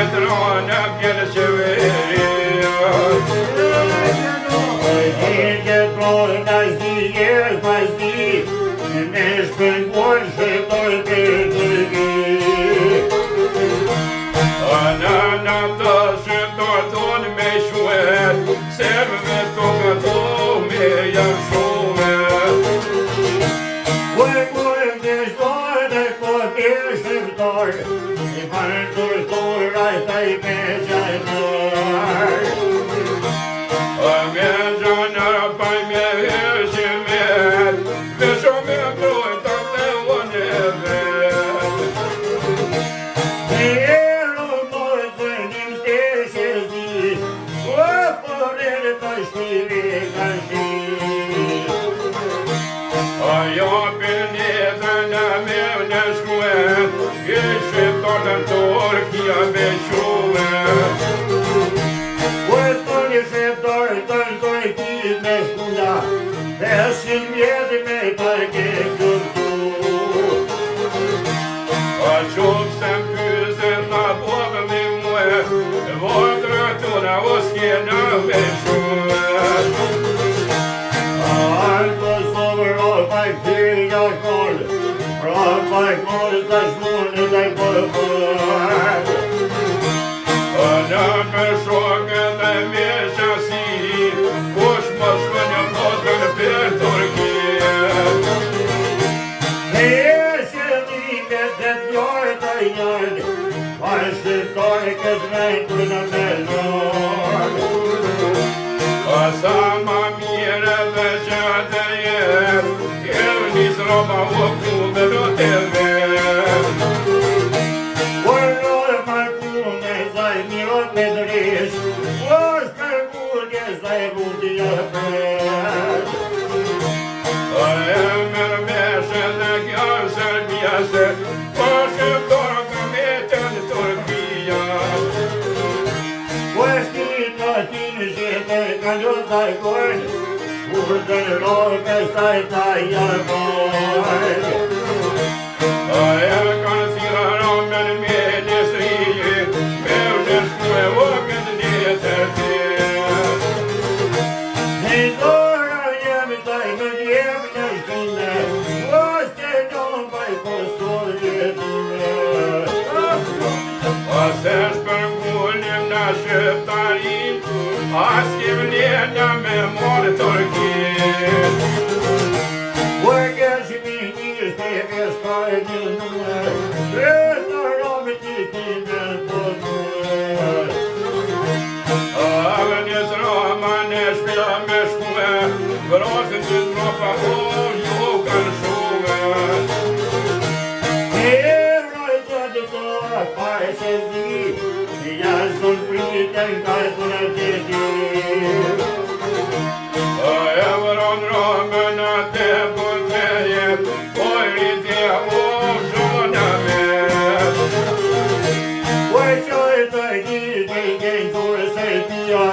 vjetrona bjerë qeveri Me shpëngoj shëtoj për të Në të shëtoj tonë me shuet Serve të këto me janë shumet Kujtë të shtoj dhe këtë shëftoj I përë të shtoj rajtaj me gjajtar Me gjajnar paj me hëshimet Vesho me brojta të unë e vet Me erë mojë të një msteshe zi O përre të shtive ka shi Ajo për njëtë në me në shkuet Kështë të në Turkia me shumet Kujtë një shqiptar të ndoj ti me shkunda 500 vjetë me parke kërtu A qupë se më pyzën në povë me muet Votërë të në uskjena me shumet Arë të sovër o paj këtiri nga kollë Pra paj kollë të shmurë dhe përpër Në me shokë dhe me qasi Kush më shkënë votën për Turkiet Me eshe dhime të tjorë të njërë Pa shqiptore këtë rejtë në melorë Sa ma mire dhe që të jetë Kërë njësë roba u kume do të vetë Kërë marku me zaj mirot me drish O shkërkurke zaj rudja për E mërë meshe dhe kjo Serbia Po shqiptorë këmete në Turkia Kërë ka ti në shqete ka një zaj kërë Kur të në roke saj ta jarkojë E kanë thira ramen me njësri Me në shku e vokën një të tjerë Me dora jemi taj më jemi në shkine O s'ke njën baj posolje t'me Se shpërngullim në shqiptarin As kim lena me morë Turkit Kërë që mi njës të kesh ka e një nëmë E të rame t'i kime të nëmë Ave njës rama në shpja me shkume Vrosën që tropa o ju kanë shume E rajtë të të pa e që zi Jasë të pritën ka e të në të ti E vëron rame në te putejet O i rritje o shona met Kërë që e të gjithë të i kënë të se tja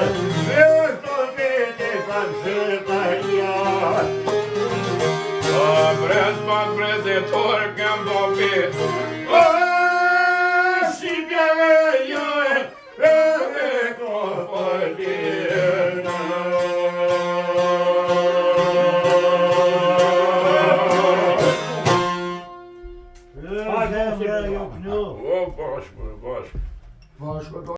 E të vete fa shëparia Brez pat brez e torkëm do pit O, si bjeve